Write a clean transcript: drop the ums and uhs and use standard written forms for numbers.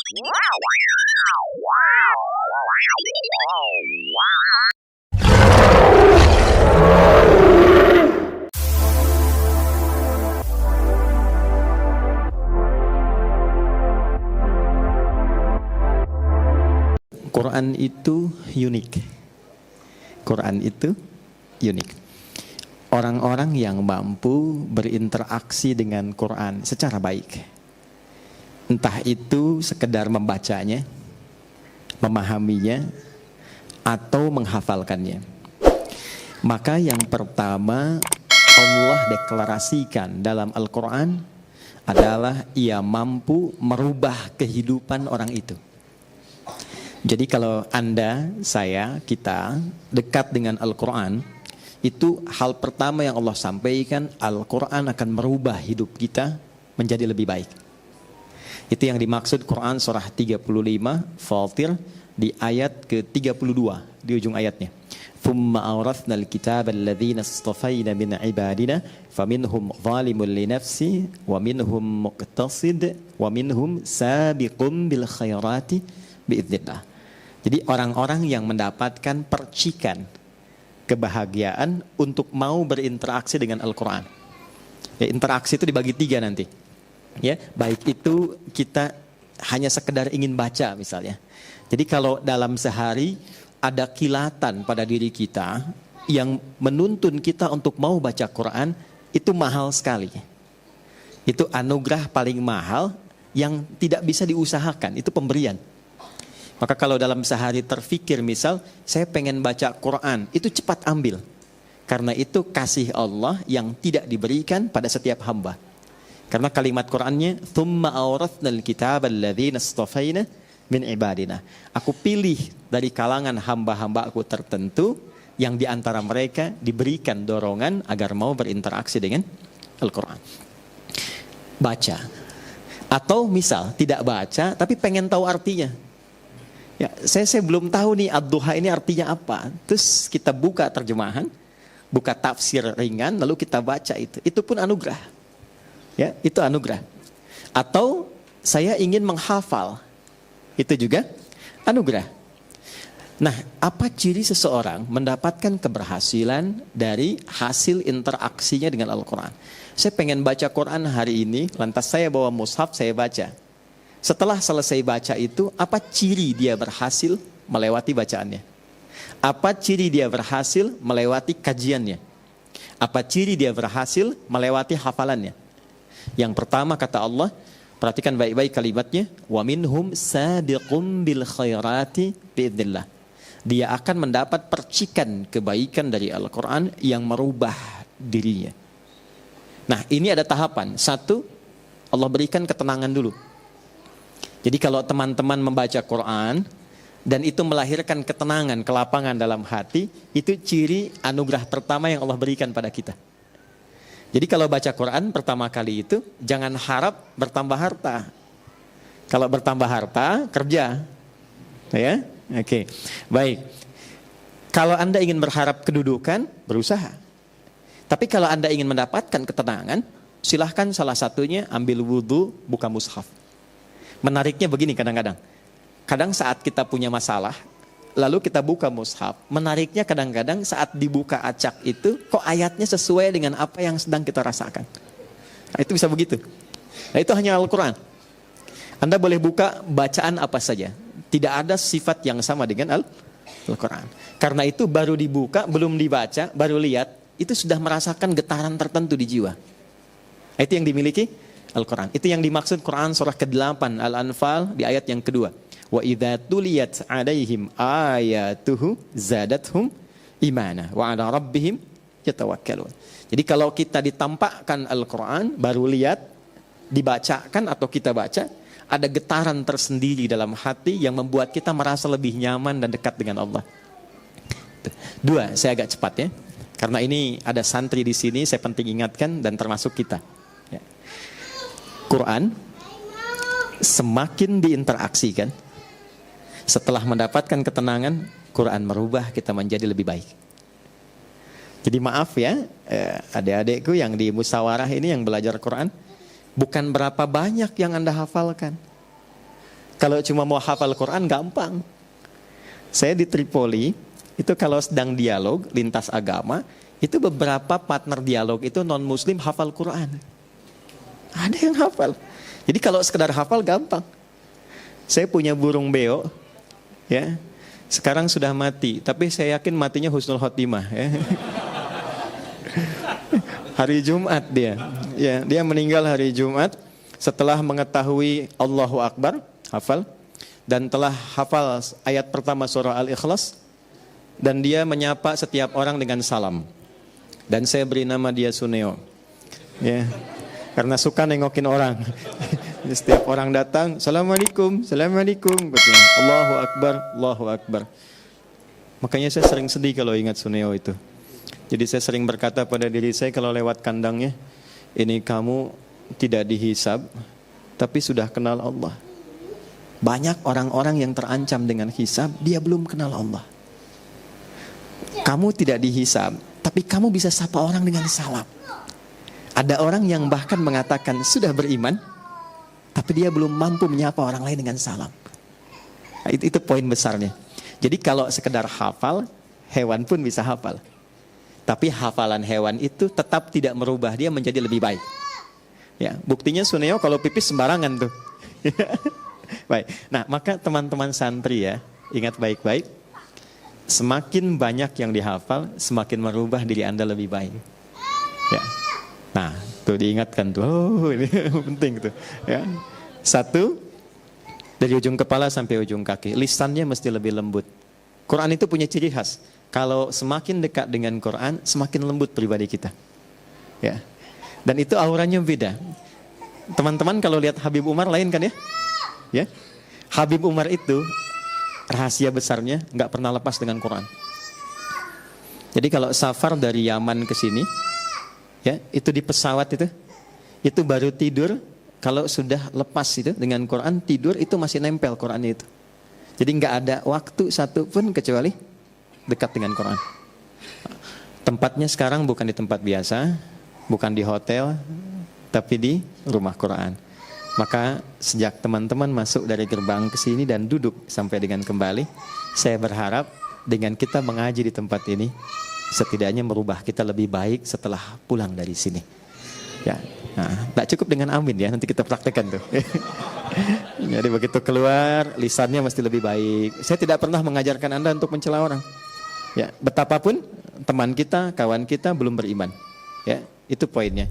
Quran itu unik. Quran itu unik. Orang-orang yang mampu berinteraksi dengan Quran secara baik, entah itu sekedar membacanya, memahaminya, atau menghafalkannya, maka yang pertama Allah deklarasikan dalam Al-Quran adalah Ia mampu merubah kehidupan orang itu. Jadi kalau Anda, saya, kita dekat dengan Al-Quran, itu hal pertama yang Allah sampaikan, Al-Quran akan merubah hidup kita menjadi lebih baik. Itu yang dimaksud Quran surah 35 Fatir di ayat ke-32 di ujung ayatnya. Thumma awrathnal kitaba alladhina istafayna min ibadina faminhum zalimun li nafsi wa minhum muqtasid wa minhum sabiqun bil khairati biidznillah. Jadi orang-orang yang mendapatkan percikan kebahagiaan untuk mau berinteraksi dengan Al-Quran. Ya, interaksi itu dibagi 3 nanti. Ya, baik itu kita hanya sekedar ingin baca misalnya. Jadi kalau dalam sehari ada kilatan pada diri kita yang menuntun kita untuk mau baca Quran, itu mahal sekali. Itu anugerah paling mahal yang tidak bisa diusahakan, itu pemberian. Maka kalau dalam sehari terfikir misal, saya pengen baca Quran, itu cepat ambil. Karena itu kasih Allah yang tidak diberikan pada setiap hamba. Karena kalimat Qurannya, Thumma awrathnal kitaba alladhina istafayna min ibadina. Aku pilih dari kalangan hamba-hamba aku tertentu, yang diantara mereka diberikan dorongan agar mau berinteraksi dengan Al-Quran. Baca. Atau misal, tidak baca, tapi pengen tahu artinya. Ya, saya belum tahu nih ad-duha ini artinya apa. Terus kita buka terjemahan, buka tafsir ringan, lalu kita baca itu. Itu pun anugerah. Ya, itu anugerah. Atau saya ingin menghafal, itu juga anugerah. Nah, apa ciri seseorang mendapatkan keberhasilan dari hasil interaksinya dengan Al-Quran? Saya pengen baca Quran hari ini, lantas saya bawa mushaf, saya baca. Setelah selesai baca itu, apa ciri dia berhasil melewati bacaannya? Apa ciri dia berhasil melewati kajiannya? Apa ciri dia berhasil melewati hafalannya? Yang pertama kata Allah, perhatikan baik-baik kalimatnya, wa minhum sabiqum bil khairati biidznillah. Dia akan mendapat percikan kebaikan dari Al-Quran yang merubah dirinya. Nah, ini ada tahapan. 1, Allah berikan ketenangan dulu. Jadi kalau teman-teman membaca Quran dan itu melahirkan ketenangan, kelapangan dalam hati, itu ciri anugerah pertama yang Allah berikan pada kita. Jadi kalau baca Quran pertama kali itu, jangan harap bertambah harta. Kalau bertambah harta, kerja. Ya, oke. Baik. Kalau Anda ingin berharap kedudukan, berusaha. Tapi kalau Anda ingin mendapatkan ketenangan, silahkan salah satunya ambil wudhu, buka mushaf. Menariknya begini kadang-kadang. Kadang saat kita punya masalah, lalu kita buka mushaf. Menariknya kadang-kadang saat dibuka acak itu, kok ayatnya sesuai dengan apa yang sedang kita rasakan. Nah, itu bisa begitu. Nah, itu hanya Al-Quran. Anda boleh buka bacaan apa saja. Tidak ada sifat yang sama dengan Al-Quran. Karena itu baru dibuka, belum dibaca, baru lihat, itu sudah merasakan getaran tertentu di jiwa. Nah, itu yang dimiliki Al-Quran. Itu yang dimaksud Quran surah ke-8 Al-Anfal di ayat yang kedua. Wa idza tuliyat 'alaihim ayatuhu zadathum imana wa 'ala rabbihim yatawakkalun. Jadi kalau kita ditampakkan Al-Quran, baru lihat, dibacakan atau kita baca, ada getaran tersendiri dalam hati yang membuat kita merasa lebih nyaman dan dekat dengan Allah. 2, saya agak cepat ya. Karena ini ada santri di sini, saya penting ingatkan dan termasuk kita. Quran semakin diinteraksikan, setelah mendapatkan ketenangan, Quran merubah kita menjadi lebih baik. Jadi maaf ya, adik-adikku yang di musyawarah ini yang belajar Quran, bukan berapa banyak yang Anda hafalkan, Kalau cuma mau hafal Quran gampang. Saya di Tripoli, itu kalau sedang dialog lintas agama, itu beberapa partner dialog itu non-muslim hafal Quran. Ada yang hafal. Jadi kalau sekedar hafal gampang. Saya punya burung beo, ya. Sekarang sudah mati, tapi saya yakin matinya husnul khotimah, ya. Hari Jumat dia. Ya, dia meninggal hari Jumat setelah mengetahui Allahu Akbar, hafal, dan telah hafal ayat pertama surah Al-Ikhlas, dan dia menyapa setiap orang dengan salam. Dan saya beri nama dia Suneo. Ya. Karena suka nengokin orang. Setiap orang datang, Assalamualaikum, Assalamualaikum, katanya, Allahu Akbar, Allahu Akbar. Makanya saya sering sedih kalau ingat Suneo itu. Jadi saya sering berkata pada diri saya kalau lewat kandangnya, ini kamu tidak dihisab, tapi sudah kenal Allah. Banyak orang-orang yang terancam dengan hisab, dia belum kenal Allah. Kamu tidak dihisab, tapi kamu bisa sapa orang dengan salam. Ada orang yang bahkan mengatakan sudah beriman, tapi dia belum mampu menyapa orang lain dengan salam. Nah, itu poin besarnya. Jadi kalau sekedar hafal, hewan pun bisa hafal. Tapi hafalan hewan itu tetap tidak merubah dia menjadi lebih baik. Ya, buktinya Suneo kalau pipis sembarangan tuh. Baik. Nah, maka teman-teman santri ya, ingat baik-baik. Semakin banyak yang dihafal, semakin merubah diri Anda lebih baik. Ya. Nah, tuh diingatkan tuh. Oh, ini penting tuh. Ya. Satu, dari ujung kepala sampai ujung kaki, lisannya mesti lebih lembut. Quran itu punya ciri khas. Kalau semakin dekat dengan Quran, semakin lembut pribadi kita. Ya. Dan itu auranya beda. Teman-teman kalau lihat Habib Umar lain kan ya? Ya. Habib Umar itu rahasia besarnya nggak pernah lepas dengan Quran. Jadi kalau safar dari Yaman ke sini, ya, itu di pesawat itu baru tidur kalau sudah lepas itu dengan Quran, tidur itu masih nempel Qurannya itu. Jadi nggak ada waktu satu pun kecuali dekat dengan Quran. Tempatnya sekarang bukan di tempat biasa, bukan di hotel, tapi di rumah Quran. Maka sejak teman-teman masuk dari gerbang ke sini dan duduk sampai dengan kembali, saya berharap dengan kita mengaji di tempat ini, setidaknya merubah kita lebih baik setelah pulang dari sini. Ya, nah, tak cukup dengan amin ya, nanti kita praktekkan tuh. Jadi begitu keluar, lisannya mesti lebih baik. Saya tidak pernah mengajarkan Anda untuk mencela orang. Ya, betapapun teman kita, kawan kita belum beriman. Ya, itu poinnya.